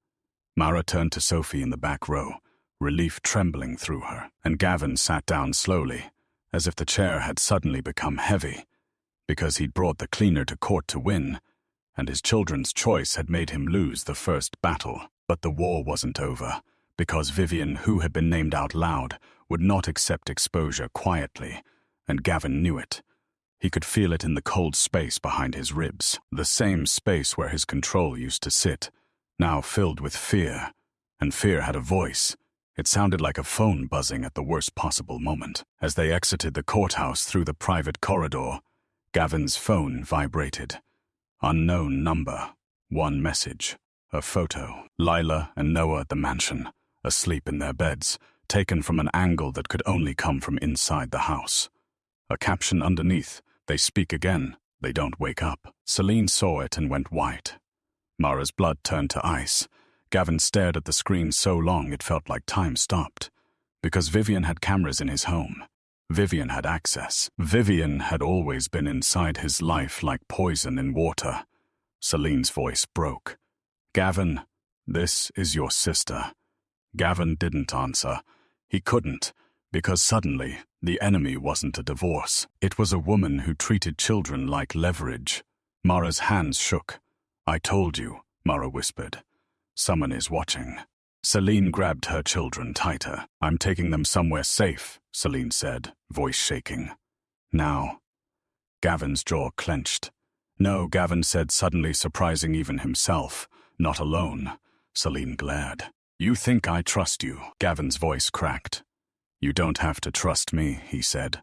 Mara turned to Sophie in the back row, relief trembling through her, and Gavin sat down slowly, as if the chair had suddenly become heavy, because he'd brought the cleaner to court to win, and his children's choice had made him lose the first battle. But the war wasn't over, because Vivian, who had been named out loud, would not accept exposure quietly, and Gavin knew it. He could feel it in the cold space behind his ribs, the same space where his control used to sit, now filled with fear. And fear had a voice. It sounded like a phone buzzing at the worst possible moment. As they exited the courthouse through the private corridor, Gavin's phone vibrated. Unknown number. One message. A photo. Lila and Noah at the mansion, asleep in their beds, taken from an angle that could only come from inside the house. A caption underneath, "They speak again, they don't wake up." Celine saw it and went white. Mara's blood turned to ice. Gavin stared at the screen so long it felt like time stopped. Because Vivian had cameras in his home. Vivian had access. Vivian had always been inside his life like poison in water. Celine's voice broke. "Gavin, this is your sister." Gavin didn't answer. He couldn't, because suddenly the enemy wasn't a divorce. It was a woman who treated children like leverage. Mara's hands shook. "I told you," Mara whispered. "Someone is watching." Celine grabbed her children tighter. "I'm taking them somewhere safe," Celine said, voice shaking. "Now." Gavin's jaw clenched. "No," Gavin said, suddenly surprising even himself. "Not alone." Celine glared. "You think I trust you?" Gavin's voice cracked. "You don't have to trust me," he said.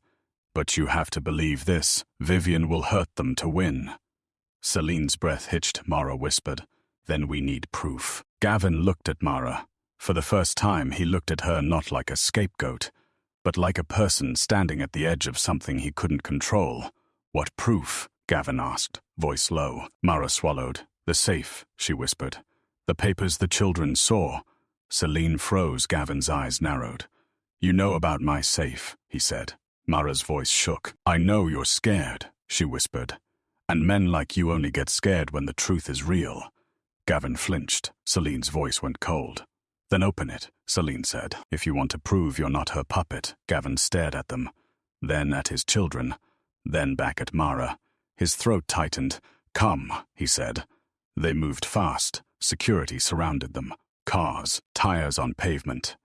"But you have to believe this. Vivian will hurt them to win." Celine's breath hitched, Mara whispered. "Then we need proof." Gavin looked at Mara. For the first time, he looked at her not like a scapegoat, but like a person standing at the edge of something he couldn't control. "What proof?" Gavin asked, voice low. Mara swallowed. "The safe," she whispered. "The papers the children saw." Celine froze. Gavin's eyes narrowed. "You know about my safe," he said. Mara's voice shook. "I know you're scared," she whispered. "And men like you only get scared when the truth is real." Gavin flinched. Celine's voice went cold. "Then open it," Celine said. "If you want to prove you're not her puppet." Gavin stared at them, then at his children, then back at Mara. His throat tightened. "Come," he said. They moved fast. Security surrounded them. Cars, tires on pavement.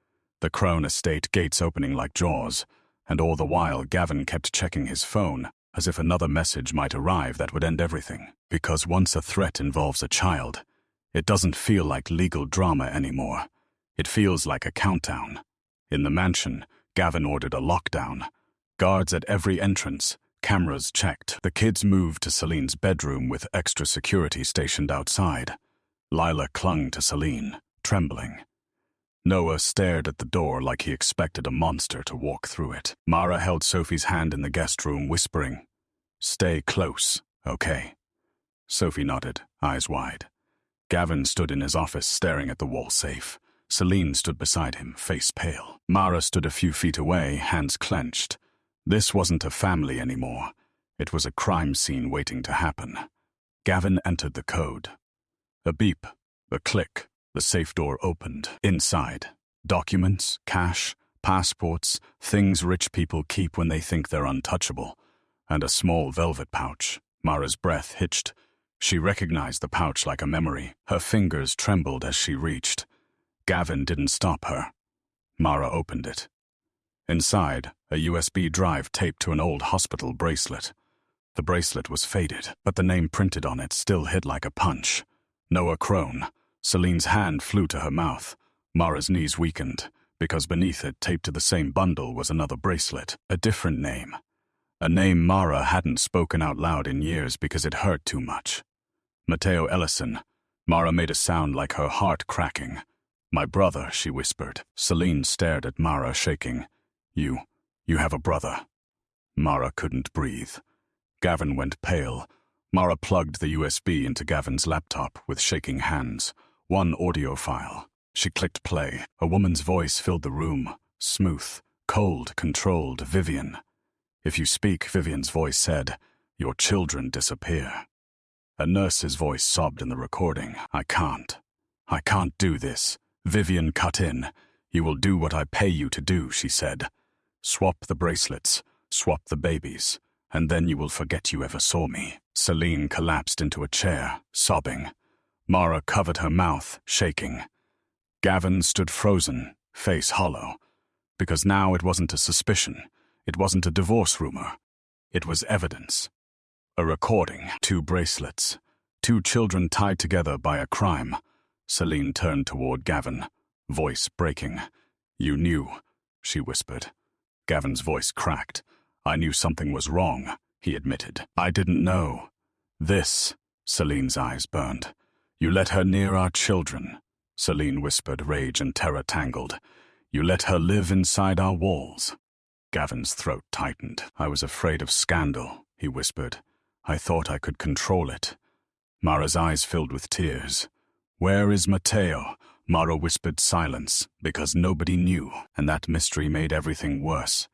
The Crone estate gates opening like jaws. And all the while Gavin kept checking his phone, as if another message might arrive that would end everything. Because once a threat involves a child, it doesn't feel like legal drama anymore. It feels like a countdown. In the mansion, Gavin ordered a lockdown. Guards at every entrance, cameras checked. The kids moved to Celine's bedroom with extra security stationed outside. Lila clung to Celine, trembling. Noah stared at the door like he expected a monster to walk through it. Mara held Sophie's hand in the guest room, whispering, "Stay close, okay?" Sophie nodded, eyes wide. Gavin stood in his office staring at the wall safe. Celine stood beside him, face pale. Mara stood a few feet away, hands clenched. This wasn't a family anymore. It was a crime scene waiting to happen. Gavin entered the code. A beep, a click. The safe door opened. Inside, documents, cash, passports, things rich people keep when they think they're untouchable, and a small velvet pouch. Mara's breath hitched. She recognized the pouch like a memory. Her fingers trembled as she reached. Gavin didn't stop her. Mara opened it. Inside, a USB drive taped to an old hospital bracelet. The bracelet was faded, but the name printed on it still hit like a punch. Noah Crone. Celine's hand flew to her mouth. Mara's knees weakened, because beneath it, taped to the same bundle, was another bracelet, a different name. A name Mara hadn't spoken out loud in years because it hurt too much. Mateo Ellison. Mara made a sound like her heart cracking. "My brother," she whispered. Celine stared at Mara, shaking. You have a brother." Mara couldn't breathe. Gavin went pale. Mara plugged the USB into Gavin's laptop with shaking hands. One audio file. She clicked play. A woman's voice filled the room. Smooth, cold, controlled. "Vivian. If you speak," Vivian's voice said, "your children disappear." A nurse's voice sobbed in the recording. I can't do this." Vivian cut in. "You will do what I pay you to do," she said. "Swap the bracelets, swap the babies, and then you will forget you ever saw me." Celine collapsed into a chair, sobbing. Mara covered her mouth, shaking. Gavin stood frozen, face hollow, because now it wasn't a suspicion. It wasn't a divorce rumor. It was evidence. A recording, 2 bracelets, 2 children tied together by a crime. Celine turned toward Gavin, voice breaking. "You knew," she whispered. Gavin's voice cracked. "I knew something was wrong," he admitted. "I didn't know." "This," Celine's eyes burned. "You let her near our children," Celine whispered, rage and terror tangled. "You let her live inside our walls." Gavin's throat tightened. "I was afraid of scandal," he whispered. "I thought I could control it." Mara's eyes filled with tears. "Where is Mateo?" Mara whispered silence, because nobody knew, and that mystery made everything worse.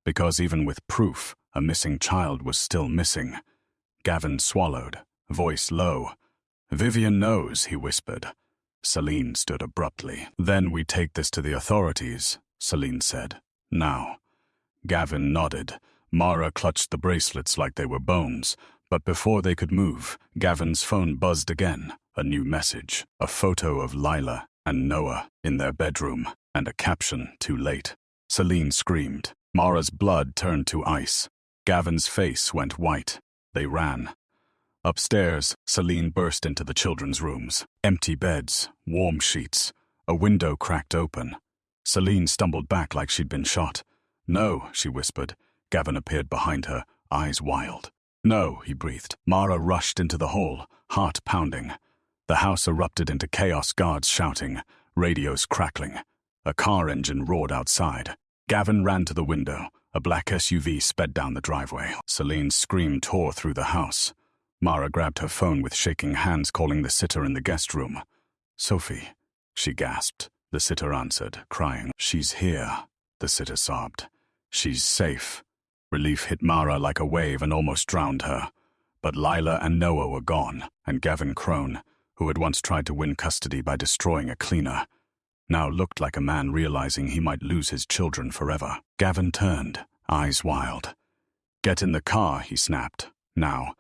Because even with proof, a missing child was still missing. Gavin swallowed, voice low. "Vivian knows," he whispered. Celine stood abruptly. "Then we take this to the authorities," Celine said. "Now." Gavin nodded. Mara clutched the bracelets like they were bones, but before they could move, Gavin's phone buzzed again. A new message, a photo of Lila and Noah in their bedroom, and a caption, "Too late." Celine screamed. Mara's blood turned to ice. Gavin's face went white. They ran. Upstairs, Celine burst into the children's rooms. Empty beds, warm sheets. A window cracked open. Celine stumbled back like she'd been shot. "No," she whispered. Gavin appeared behind her, eyes wild. "No," he breathed. Mara rushed into the hall, heart pounding. The house erupted into chaos, guards shouting, radios crackling. A car engine roared outside. Gavin ran to the window. A black SUV sped down the driveway. Celine's scream tore through the house. Mara grabbed her phone with shaking hands, calling the sitter in the guest room. "Sophie," she gasped. The sitter answered, crying. "She's here," the sitter sobbed. "She's safe." Relief hit Mara like a wave and almost drowned her. But Lila and Noah were gone, and Gavin Crone, who had once tried to win custody by destroying a cleaner, now looked like a man realizing he might lose his children forever. Gavin turned, eyes wild. "Get in the car," he snapped. "Now."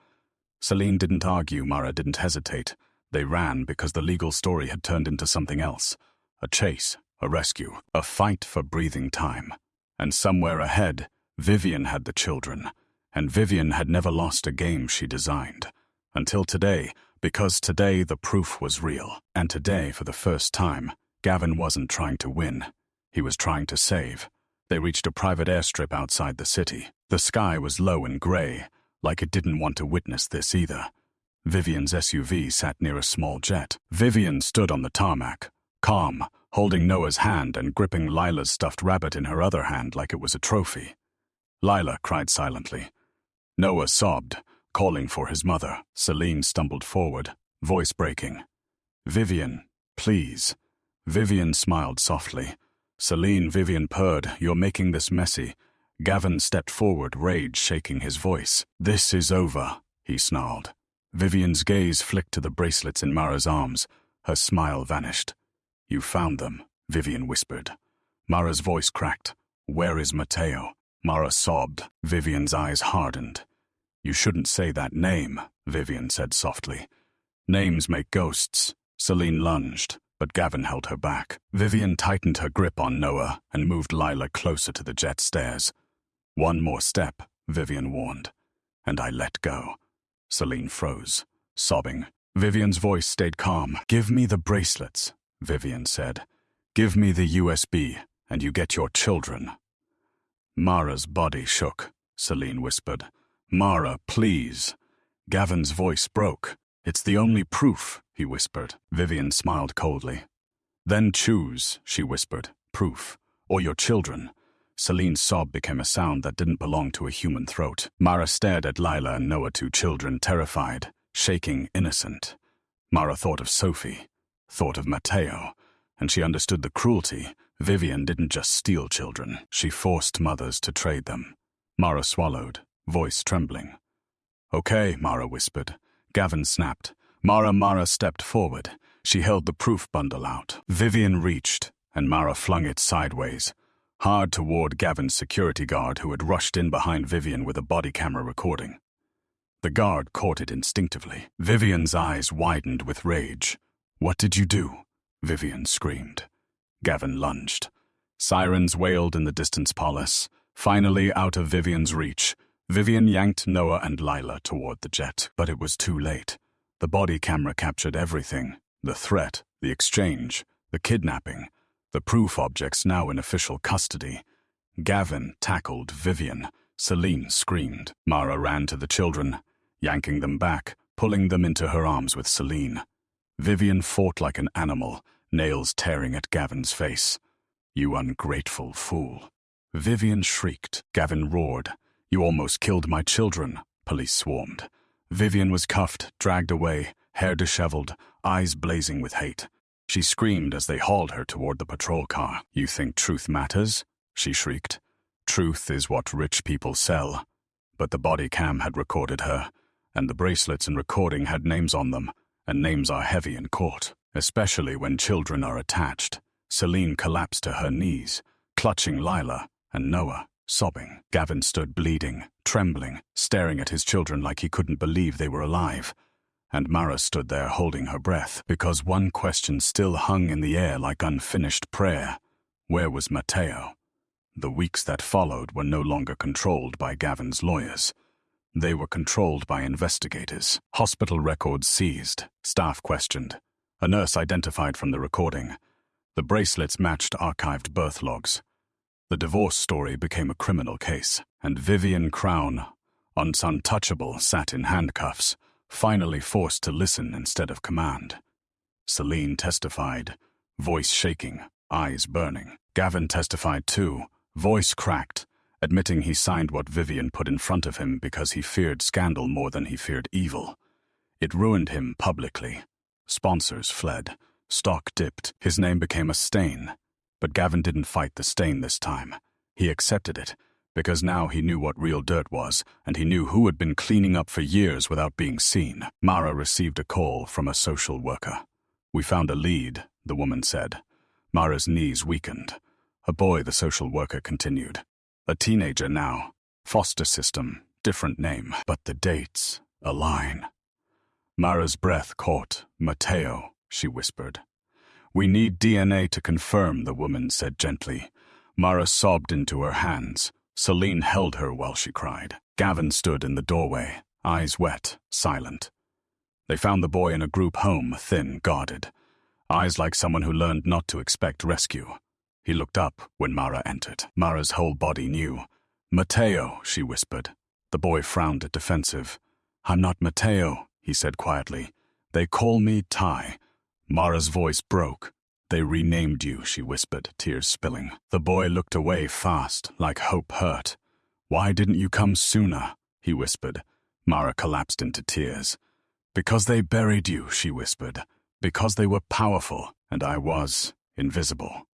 Celine didn't argue, Mara didn't hesitate. They ran because the legal story had turned into something else. A chase, a rescue, a fight for breathing time. And somewhere ahead, Vivian had the children. And Vivian had never lost a game she designed. Until today, because today the proof was real. And today, for the first time, Gavin wasn't trying to win. He was trying to save. They reached a private airstrip outside the city. The sky was low and gray, like it didn't want to witness this either. Vivian's SUV sat near a small jet. Vivian stood on the tarmac, calm, holding Noah's hand and gripping Lila's stuffed rabbit in her other hand like it was a trophy. Lila cried silently. Noah sobbed, calling for his mother. Celine stumbled forward, voice breaking. "Vivian, please." Vivian smiled softly. "Celine," Vivian purred, "you're making this messy." Gavin stepped forward, rage shaking his voice. "This is over," he snarled. Vivian's gaze flicked to the bracelets in Mara's arms. Her smile vanished. "You found them," Vivian whispered. Mara's voice cracked. "Where is Mateo?" Mara sobbed. Vivian's eyes hardened. "You shouldn't say that name," Vivian said softly. "Names make ghosts." Celine lunged. but Gavin held her back. Vivian tightened her grip on Noah and moved Lila closer to the jet stairs. "One more step," Vivian warned, and I let go. Celine froze, sobbing. Vivian's voice stayed calm. "Give me the bracelets," Vivian said. "Give me the USB, and you get your children." Mara's body shook, Celine whispered. "Mara, please." Gavin's voice broke. "It's the only proof," he whispered. Vivian smiled coldly. "Then choose," she whispered. "Proof, or your children." Celine's sob became a sound that didn't belong to a human throat. Mara stared at Lila and Noah, two children, terrified, shaking, innocent. Mara thought of Sophie, thought of Matteo, and she understood the cruelty. Vivian didn't just steal children. She forced mothers to trade them. Mara swallowed, voice trembling. "Okay," Mara whispered. Gavin snapped. Mara stepped forward. She held the proof bundle out. Vivian reached, and Mara flung it sideways, hard toward Gavin's security guard, who had rushed in behind Vivian with a body camera recording. The guard caught it instinctively. Vivian's eyes widened with rage. "What did you do?" Vivian screamed. Gavin lunged. Sirens wailed in the distance palace. Finally out of Vivian's reach, Vivian yanked Noah and Lila toward the jet. But it was too late. The body camera captured everything. The threat, the exchange, the kidnapping, the proof objects now in official custody. Gavin tackled Vivian. Celine screamed. Mara ran to the children, yanking them back, pulling them into her arms with Celine. Vivian fought like an animal, nails tearing at Gavin's face. "You ungrateful fool." Vivian shrieked. Gavin roared. "You almost killed my children." Police swarmed. Vivian was cuffed, dragged away, hair disheveled, eyes blazing with hate. She screamed as they hauled her toward the patrol car. "You think truth matters?" she shrieked. "Truth is what rich people sell." But the body cam had recorded her, and the bracelets and recording had names on them, and names are heavy in court, especially when children are attached. Celine collapsed to her knees, clutching Lila and Noah, sobbing. Gavin stood bleeding, trembling, staring at his children like he couldn't believe they were alive. And Mara stood there holding her breath, because one question still hung in the air like unfinished prayer. Where was Matteo? The weeks that followed were no longer controlled by Gavin's lawyers. They were controlled by investigators. Hospital records seized, staff questioned. A nurse identified from the recording. The bracelets matched archived birth logs. The divorce story became a criminal case, and Vivian Crown, once untouchable, sat in handcuffs, finally forced to listen instead of command. Celine testified, voice shaking, eyes burning. Gavin testified too, voice cracked, admitting he signed what Vivian put in front of him because he feared scandal more than he feared evil. It ruined him publicly. Sponsors fled. Stock dipped. His name became a stain. But Gavin didn't fight the stain this time. He accepted it, because now he knew what real dirt was, and he knew who had been cleaning up for years without being seen. Mara received a call from a social worker. "We found a lead," the woman said. Mara's knees weakened. "A boy," the social worker continued. "A teenager now. Foster system, different name, but the dates align." Mara's breath caught. "Matteo," she whispered. "We need DNA to confirm," the woman said gently. Mara sobbed into her hands. Celine held her while she cried. Gavin stood in the doorway, eyes wet, silent. They found the boy in a group home, thin, guarded. Eyes like someone who learned not to expect rescue. He looked up when Mara entered. Mara's whole body knew. "Matteo," she whispered. The boy frowned defensive. "I'm not Matteo," he said quietly. "They call me Ty." Mara's voice broke. "They renamed you," she whispered, tears spilling. The boy looked away fast, like hope hurt. "Why didn't you come sooner?" he whispered. Mara collapsed into tears. "Because they buried you," she whispered. "Because they were powerful, and I was invisible."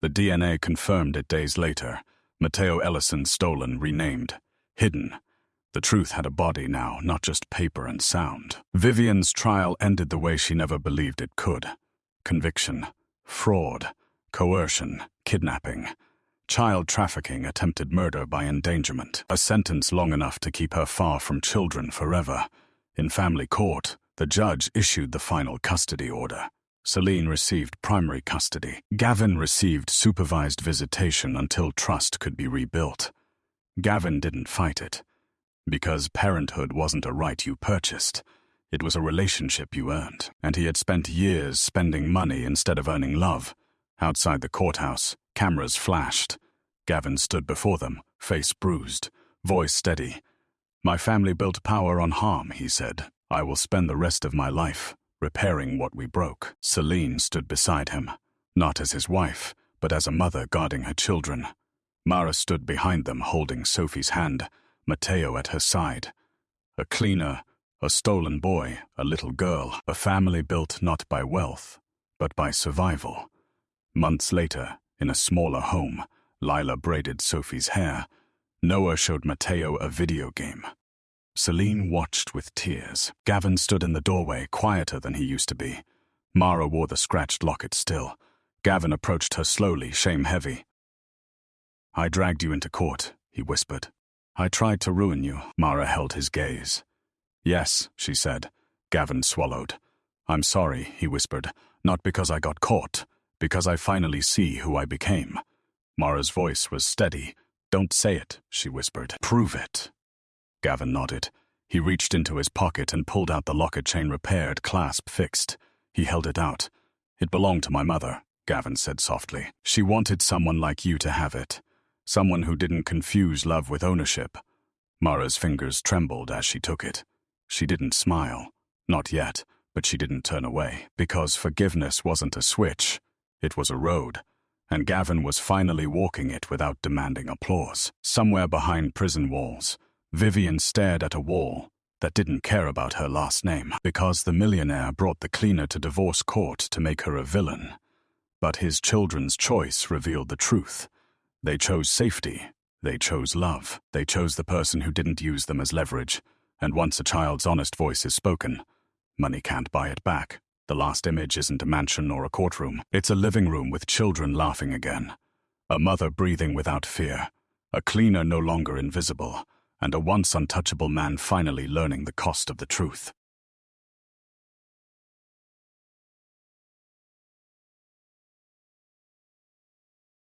The DNA confirmed it days later. Matteo Ellison stolen, renamed, hidden. The truth had a body now, not just paper and sound. Vivian's trial ended the way she never believed it could. Conviction, fraud, coercion, kidnapping, child trafficking, attempted murder by endangerment. A sentence long enough to keep her far from children forever. In family court, the judge issued the final custody order. Celine received primary custody. Gavin received supervised visitation until trust could be rebuilt. Gavin didn't fight it, because parenthood wasn't a right you purchased. It was a relationship you earned, and he had spent years spending money instead of earning love. Outside the courthouse, cameras flashed. Gavin stood before them, face bruised, voice steady. "My family built power on harm," he said. "I will spend the rest of my life repairing what we broke." Celine stood beside him, not as his wife, but as a mother guarding her children. Mara stood behind them, holding Sophie's hand, Matteo at her side. A cleaner, a stolen boy, a little girl, a family built not by wealth, but by survival. Months later, in a smaller home, Lila braided Sophie's hair. Noah showed Matteo a video game. Celine watched with tears. Gavin stood in the doorway, quieter than he used to be. Mara wore the scratched locket still. Gavin approached her slowly, shame-heavy. "I dragged you into court," he whispered. "I tried to ruin you." Mara held his gaze. "Yes," she said. Gavin swallowed. "I'm sorry," he whispered. "Not because I got caught, because I finally see who I became." Mara's voice was steady. "Don't say it," she whispered. "Prove it." Gavin nodded. He reached into his pocket and pulled out the locket chain repaired, clasp fixed. He held it out. "It belonged to my mother," Gavin said softly. "She wanted someone like you to have it. Someone who didn't confuse love with ownership." Mara's fingers trembled as she took it. She didn't smile. Not yet, but she didn't turn away. Because forgiveness wasn't a switch. It was a road. And Gavin was finally walking it without demanding applause. Somewhere behind prison walls, Vivian stared at a wall that didn't care about her last name, because the millionaire brought the cleaner to divorce court to make her a villain. But his children's choice revealed the truth. They chose safety. They chose love. They chose the person who didn't use them as leverage. And once a child's honest voice is spoken, money can't buy it back. The last image isn't a mansion or a courtroom. It's a living room with children laughing again. A mother breathing without fear. A cleaner no longer invisible. And a once untouchable man finally learning the cost of the truth.